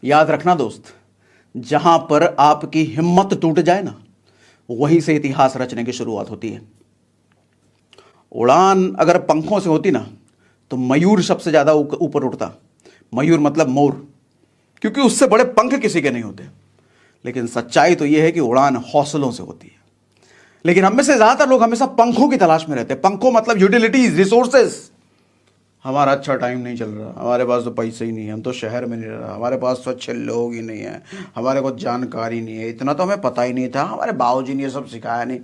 याद रखना दोस्त, जहां पर आपकी हिम्मत टूट जाए ना, वहीं से इतिहास रचने की शुरुआत होती है। उड़ान अगर पंखों से होती ना, तो मयूर सबसे ज्यादा ऊपर उड़ता। मयूर मतलब मोर, क्योंकि उससे बड़े पंख किसी के नहीं होते। लेकिन सच्चाई तो यह है कि उड़ान हौसलों से होती है। लेकिन हम में से ज्यादातर लोग हमेशा पंखों की तलाश में रहते हैं। पंखों मतलब यूटिलिटीज, रिसोर्सेज। हमारा अच्छा टाइम नहीं चल रहा, हमारे पास तो पैसे ही नहीं है, हम तो शहर में नहीं रह रहा, हमारे पास तो अच्छे लोग ही नहीं है, हमारे को जानकारी नहीं है, इतना तो हमें पता ही नहीं था, हमारे बाबूजी ने ये सब सिखाया नहीं।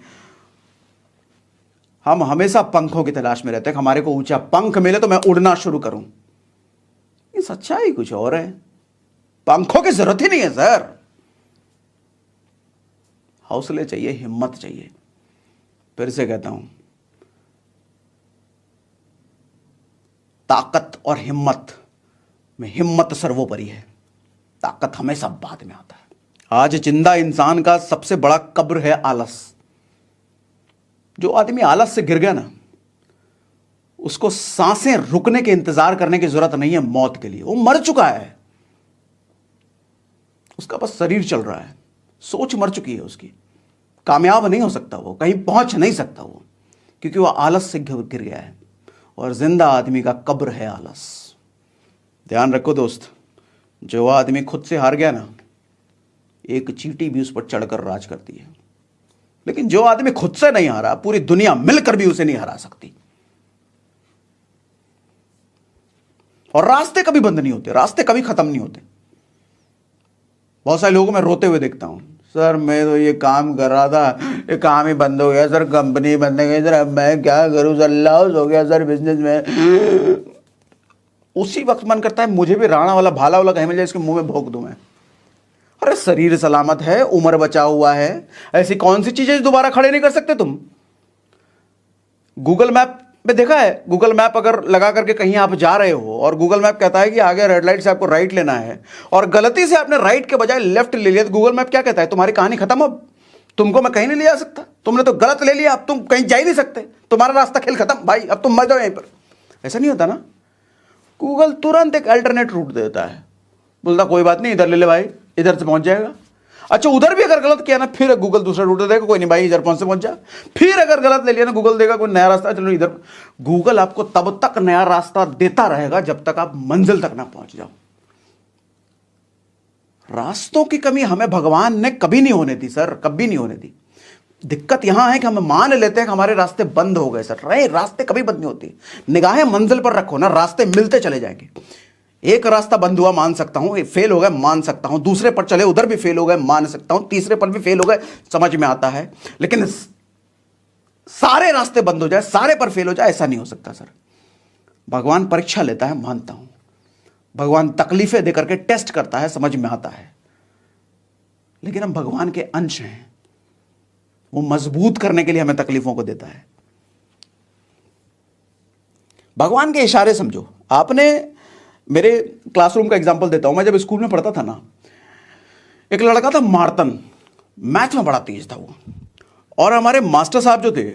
हम हमेशा पंखों की तलाश में रहते हैं। हमारे को ऊंचा पंख मिले तो मैं उड़ना शुरू करूं। ये सच्चाई कुछ और है। पंखों की जरूरत ही नहीं है सर। हौसले चाहिए, हिम्मत चाहिए। फिर से कहता हूं, ताकत और हिम्मत में हिम्मत सर्वोपरि है, ताकत हमेशा बाद में आता है। आज जिंदा इंसान का सबसे बड़ा कब्र है आलस। जो आदमी आलस से गिर गया ना, उसको सांसें रुकने के इंतजार करने की जरूरत नहीं है मौत के लिए। वो मर चुका है, उसका बस शरीर चल रहा है, सोच मर चुकी है उसकी। कामयाब नहीं हो सकता वो, कहीं पहुंच नहीं सकता वो, क्योंकि वो आलस से गिर गया है। और जिंदा आदमी का कब्र है आलस। ध्यान रखो दोस्त, जो आदमी खुद से हार गया ना, एक चींटी भी उस पर चढ़कर राज करती है। लेकिन जो आदमी खुद से नहीं हारा, पूरी दुनिया मिलकर भी उसे नहीं हरा सकती। और रास्ते कभी बंद नहीं होते, रास्ते कभी खत्म नहीं होते। बहुत सारे लोगों में रोते हुए देखता हूं, सर मैं तो ये काम कर रहा था, ये काम ही बंद हो गया सर, कंपनी बंद हो गई सर, अब मैं क्या करूं सर, लॉस हो गया सर बिजनेस में। उसी वक्त मन करता है मुझे भी राणा वाला भाला वाला कहीं मिल जाए, इसके मुंह में भोंक दूं मैं। अरे शरीर सलामत है, उम्र बचा हुआ है, ऐसी कौन सी चीजें दोबारा खड़े नहीं कर सकते तुम। गूगल मैप में देखा है, गूगल मैप अगर लगा करके कहीं आप जा रहे हो और गूगल मैप कहता है कि आगे रेड लाइट से आपको राइट लेना है, और गलती से आपने राइट के बजाय लेफ्ट ले लिया, तो गूगल मैप क्या कहता है, तुम्हारी कहानी खत्म। अब तुमको मैं कहीं नहीं ले जा सकता, तुमने तो गलत ले लिया, अब तुम कहीं जा ही नहीं सकते, तुम्हारा रास्ता खेल खत्म भाई, अब तुम मर जाओ यहीं पर। ऐसा नहीं होता ना, गूगल तुरंत एक अल्टरनेट रूट देता है, बोलता कोई बात नहीं, इधर ले ले भाई, इधर से पहुंच जाएगा। अच्छा उधर भी अगर गलत किया ना, फिर गूगल दूसरा रूट देगा, कोई नहीं भाई इधर पहुंच से पहुंच जा। फिर अगर गलत ले लिया ना, गूगल देगा कोई नया रास्ता, चलो इधर। गूगल आपको तब तक नया रास्ता देता रहेगा जब तक आप मंजिल तक ना पहुंच जाओ। रास्तों की कमी हमें भगवान ने कभी नहीं होने दी सर, कभी नहीं होने दी। दिक्कत यहां है कि हम मान लेते हैं कि हमारे रास्ते बंद हो गए सर। रास्ते कभी बंद नहीं होती। निगाहें मंजिल पर रखो ना, रास्ते मिलते चले जाएंगे। एक रास्ता बंद हुआ मान सकता हूं, फेल हो गए मान सकता हूं, दूसरे पर चले उधर भी फेल हो गए मान सकता हूं, तीसरे पर भी फेल हो गए समझ में आता है। लेकिन सारे रास्ते बंद हो जाए, सारे पर फेल हो जाए, ऐसा नहीं हो सकता सर। भगवान परीक्षा लेता है, मानता हूं। भगवान तकलीफें देकर के टेस्ट करता है, समझ में आता है। लेकिन हम भगवान के अंश हैं, वो मजबूत करने के लिए हमें तकलीफों को देता है। भगवान के इशारे समझो। आपने, मेरे क्लासरूम का एग्जांपल देता हूं, मैं जब स्कूल में पढ़ता था ना, एक लड़का था मार्तन, मैथ में बड़ा तेज था वो। और हमारे मास्टर साहब जो थे,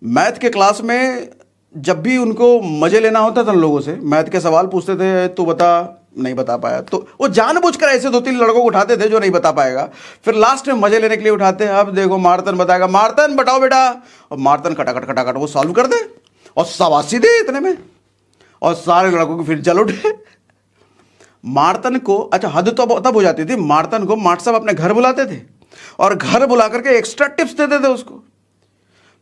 मैथ के क्लास में जब भी उनको मजे लेना होता था लोगों से, मैथ के सवाल पूछते थे, तो बता, नहीं बता पाया तो वो जानबूझकर ऐसे 2-3 लड़कों को उठाते थे जो नहीं बता पाएगा। फिर लास्ट में मजे लेने के लिए उठाते हैं, अब देखो मार्तन बताएगा, मार्तन बताओ बेटा, और मार्तन खटाखट खटाखट वो सॉल्व कर दे, और शाबाशी दे इतने में, और सारे लड़कों को फिर चल उठे। मार्तन को, अच्छा हद तो तब हो जाती थी, मार्तन को मार्ट साहब अपने घर बुलाते थे और घर बुला करके एक्स्ट्रा टिप्स देते थे उसको।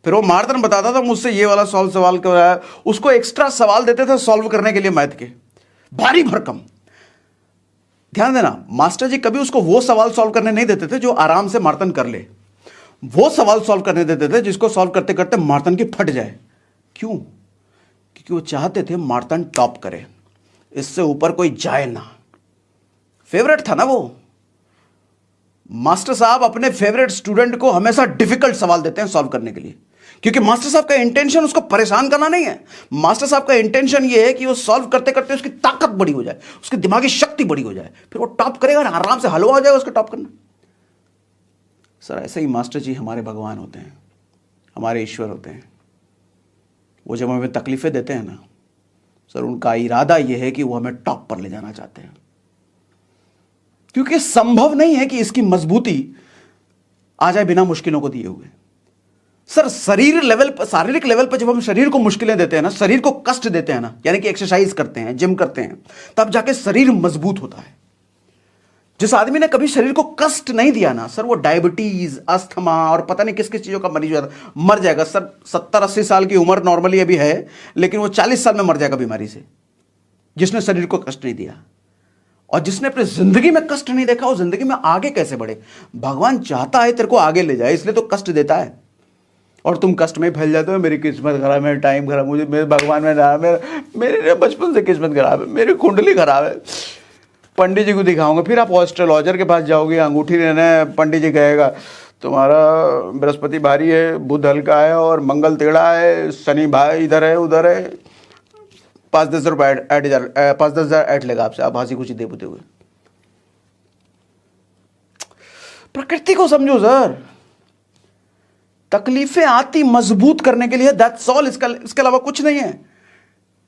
फिर वो मार्तन बताता था मुझसे ये वाला सवाल कराया, उसको एक्स्ट्रा सवाल देते थे सॉल्व करने के लिए मैथ के, भारी भरकम। ध्यान देना, मास्टर जी कभी उसको वो सवाल सॉल्व करने नहीं देते थे जो आराम से मार्तन कर ले। वो सवाल सॉल्व करने देते थे जिसको सॉल्व करते करते मार्तन की फट जाए। क्यों? क्योंकि वो चाहते थे मार्तन टॉप करे, इससे ऊपर कोई जाए ना। फेवरेट था ना वो। मास्टर साहब अपने फेवरेट स्टूडेंट को हमेशा डिफिकल्ट सवाल देते हैं सॉल्व करने के लिए, क्योंकि मास्टर साहब का इंटेंशन उसको परेशान करना नहीं है। मास्टर साहब का इंटेंशन ये है कि वो सॉल्व करते करते उसकी ताकत बड़ी हो जाए, उसकी दिमागी शक्ति बड़ी हो जाए, फिर वो टॉप करेगा ना, आराम से हलवा हो जाएगा उसको टॉप करना। सर ऐसे ही मास्टर जी हमारे भगवान होते हैं, हमारे ईश्वर होते हैं। वो जब हमें तकलीफें देते हैं ना सर, उनका इरादा यह है कि वो हमें टॉप पर ले जाना चाहते हैं। क्योंकि संभव नहीं है कि इसकी मजबूती आ जाए बिना मुश्किलों को दिए हुए। सर शारीरिक लेवल पर जब हम शरीर को मुश्किलें देते हैं ना, शरीर को कष्ट देते हैं ना, यानी कि एक्सरसाइज करते हैं, जिम करते हैं, तब जाके शरीर मजबूत होता है। जिस आदमी ने कभी शरीर को कष्ट नहीं दिया ना सर, वो डायबिटीज, अस्थमा और पता नहीं किस किस चीजों का मरीज हो जाता, मर जाएगा सर। 70-80 साल की उम्र नॉर्मली अभी है, लेकिन वो 40 साल में मर जाएगा बीमारी से, जिसने शरीर को कष्ट नहीं दिया। और जिसने अपनी जिंदगी में कष्ट नहीं देखा, वो जिंदगी में आगे कैसे बढ़े? भगवान चाहता है तेरे को आगे ले जाए, इसलिए तो कष्ट देता है, और तुम कष्ट में फैल जाते हो। मेरी किस्मत खराब है, मेरा टाइम खराब, मुझे मेरे भगवान में रहा, मेरे बचपन से किस्मत खराब है, मेरी कुंडली खराब है, पंडित जी को दिखाऊंगा। फिर आप एस्ट्रोलॉजर के पास जाओगे, अंगूठी लेना है, पंडित जी कहेगा तुम्हारा बृहस्पति भारी है, बुध हल्का है और मंगल टेढ़ा है, शनि भाई इधर है उधर है, 5-10 रुपये 5-10 ऐड लेगा आपसे, आप हंसी खुशी दे बुते हुए। प्रकृति को समझो सर, तकलीफें आती मजबूत करने के लिए, दैट्स ऑल। इसके अलावा कुछ नहीं है।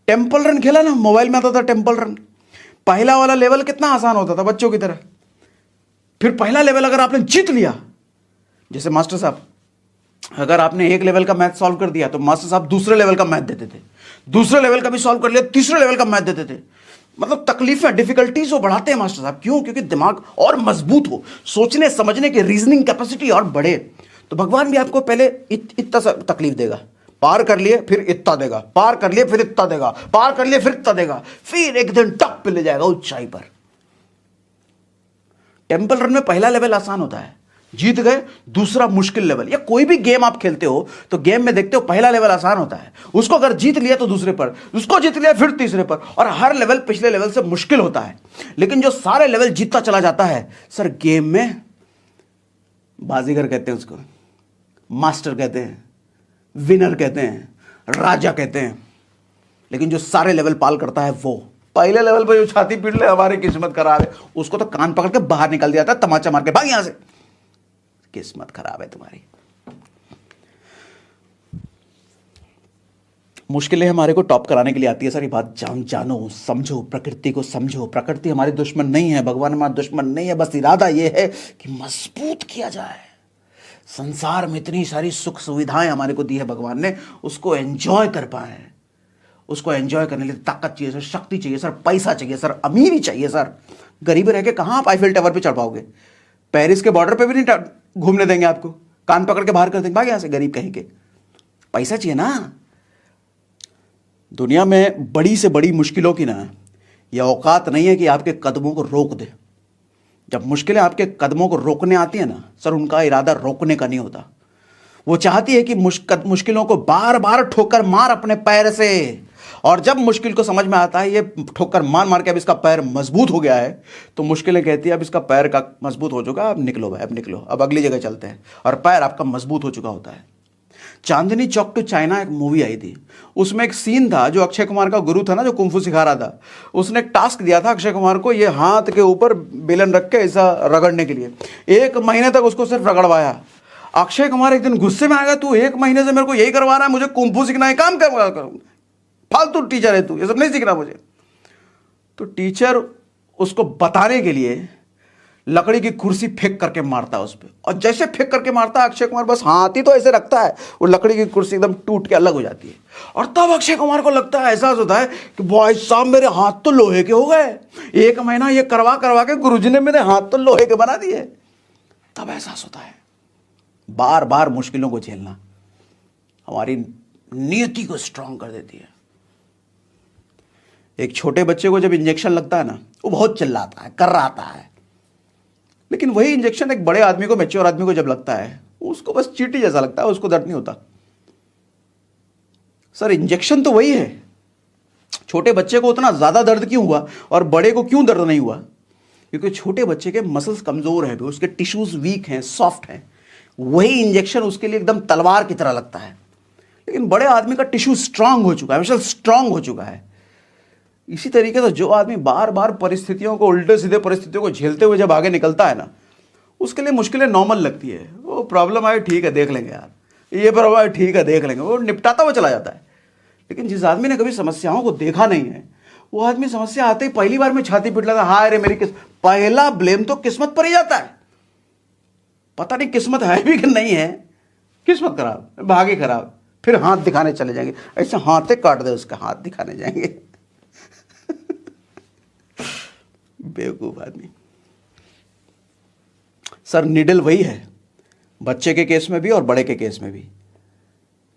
टेम्पल रन खेला ना, मोबाइल में आता था टेम्पल रन, पहला वाला लेवल कितना आसान होता था बच्चों की तरह। फिर पहला लेवल अगर आपने जीत लिया, जैसे मास्टर साहब, अगर आपने एक लेवल का मैथ सॉल्व कर दिया तो मास्टर साहब दूसरे लेवल का मैथ देते थे, दूसरे लेवल का भी सॉल्व कर लिया, तीसरे लेवल का मैथ देते थे। मतलब तकलीफें, डिफिकल्टीज वो बढ़ाते हैं मास्टर साहब। क्यों? क्योंकि दिमाग और मजबूत हो, सोचने समझने की रीजनिंग कैपेसिटी और बढ़े। तो भगवान भी आपको पहले इतना सा तकलीफ देगा, पार कर लिए फिर इतना देगा, पार कर लिए फिर इतना देगा, पार कर लिए फिर इतना देगा, फिर एक दिन टप पे ले जाएगा ऊंचाई पर। टेम्पल रन में पहला लेवल आसान होता है, जीत गए, दूसरा मुश्किल लेवल। या कोई भी गेम आप खेलते हो तो गेम में देखते हो पहला लेवल आसान होता है, उसको अगर जीत लिया तो दूसरे पर, उसको जीत लिया फिर तीसरे पर, और हर लेवल पिछले लेवल से मुश्किल होता है। लेकिन जो सारे लेवल जीतता चला जाता है सर, गेम में बाजीगर कहते हैं उसको, मास्टर कहते हैं, विनर कहते हैं, राजा कहते हैं। लेकिन जो सारे लेवल पाल करता है, वो पहले लेवल पर जो छाती पीट ले हमारी किस्मत खराब है, उसको तो कान पकड़ के बाहर निकल दिया था, तमाचा मार के भाग यहां से, किस्मत खराब है तुम्हारी। मुश्किलें हमारे को टॉप कराने के लिए आती है सर। ये बात जानो, समझो, प्रकृति को समझो। प्रकृति हमारी दुश्मन नहीं है, भगवान हमारा दुश्मन नहीं है, बस इरादा ये है कि मजबूत किया जाए। संसार में इतनी सारी सुख सुविधाएं हमारे को दी है भगवान ने, उसको एंजॉय कर पाए। उसको एंजॉय करने के लिए ताकत चाहिए सर, शक्ति चाहिए सर, पैसा चाहिए सर, अमीरी चाहिए सर। गरीब रह के कहां आप आईफिल टावर पे चढ़ पाओगे? पेरिस के बॉर्डर पे भी नहीं घूमने देंगे आपको, कान पकड़ के बाहर कर देंगे, भाग यहां से, गरीब कहीं के। पैसा चाहिए ना। दुनिया में बड़ी से बड़ी मुश्किलों की ना यह औकात नहीं है कि आपके कदमों को रोक दे। जब मुश्किलें आपके कदमों को रोकने आती है ना सर, उनका इरादा रोकने का नहीं होता। वो चाहती है कि मुश्किलों को बार बार ठोकर मार अपने पैर से, और जब मुश्किल को समझ में आता है ये ठोकर मार मार के अब इसका पैर मजबूत हो गया है, तो मुश्किलें कहती है अब इसका पैर का मजबूत हो चुका, अब निकलो भाई, अब निकलो, अब अगली जगह चलते हैं। और पैर आपका मजबूत हो चुका होता है। चांदनी चौक टू चाइना एक मूवी आई थी, उसमें एक सीन था, जो अक्षय कुमार का गुरु था ना, जो कुंफू सिखा रहा था, उसने एक टास्क दिया था अक्षय कुमार को, ये हाथ के ऊपर बेलन रख के ऐसा रगड़ने के लिए। 1 महीने तक उसको सिर्फ रगड़वाया। अक्षय कुमार एक दिन गुस्से में आएगा, तू 1 महीने से मेरे को यही करवा रहा है, मुझे कुंफू सीखना है, काम कर, फालतू टीचर है तू, ये सब नहीं सीखना मुझे। तो टीचर उसको बताने के लिए लकड़ी की कुर्सी फेंक करके मारता है उस पर, और जैसे फेंक करके मारता है अक्षय कुमार बस हाथ ही तो ऐसे रखता है, वो लकड़ी की कुर्सी एकदम टूट के अलग हो जाती है। और तब अक्षय कुमार को लगता है, एहसास होता है कि भाई साहब मेरे हाथ तो लोहे के हो गए, 1 महीना ये करवा करवा के गुरुजी ने मेरे हाथ तो लोहे के बना दिए। तब एहसास होता है बार बार मुश्किलों को झेलना हमारी नियति को स्ट्रांग कर देती है। एक छोटे बच्चे को जब इंजेक्शन लगता है ना, वो बहुत चिल्लाता है, कर्राता है, लेकिन वही इंजेक्शन एक बड़े आदमी को, मैच्योर आदमी को जब लगता है, उसको बस चींटी जैसा लगता है, उसको दर्द नहीं होता। सर इंजेक्शन तो वही है, छोटे बच्चे को उतना ज्यादा दर्द क्यों हुआ और बड़े को क्यों दर्द नहीं हुआ? क्योंकि छोटे बच्चे के मसल्स कमजोर हैं, उसके टिश्यूज वीक हैं, सॉफ्ट हैं, वही इंजेक्शन उसके लिए एकदम तलवार की तरह लगता है। लेकिन बड़े आदमी का टिश्यू स्ट्रांग हो चुका है, मसल स्ट्रांग हो चुका है। इसी तरीके से जो आदमी बार बार परिस्थितियों को, उल्टे सीधे परिस्थितियों को झेलते हुए जब आगे निकलता है ना, उसके लिए मुश्किलें नॉर्मल लगती है। वो प्रॉब्लम आए ठीक है देख लेंगे यार, ये प्रॉब्लम आए ठीक है देख लेंगे, वो निपटाता हुआ चला जाता है। लेकिन जिस आदमी ने कभी समस्याओं को देखा नहीं है, वो आदमी समस्या आते ही पहली बार में छाती पीट लेता, हाय रे मेरी पहला ब्लेम तो किस्मत पर ही जाता है। पता नहीं किस्मत है भी कि नहीं है, किस्मत खराब, भाग्य खराब, फिर हाथ दिखाने चले जाएंगे, ऐसे हाथे काट दे उसका, हाथ दिखाने जाएंगे। बेवकूफ आदमी। सर निडल वही है, बच्चे के केस में भी और बड़े के केस में भी,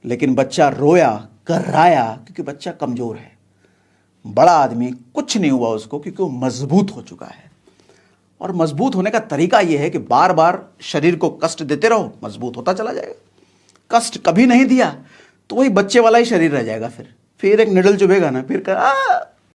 लेकिन बच्चा रोया कराया क्योंकि बच्चा कमजोर है। बड़ा आदमी कुछ नहीं हुआ उसको क्योंकि वो मजबूत हो चुका है। और मजबूत होने का तरीका यह है कि बार बार शरीर को कष्ट देते रहो, मजबूत होता चला जाएगा। कष्ट कभी नहीं दिया तो वही बच्चे वाला ही शरीर रह जाएगा। फिर एक निडल चुभेगा ना, फिर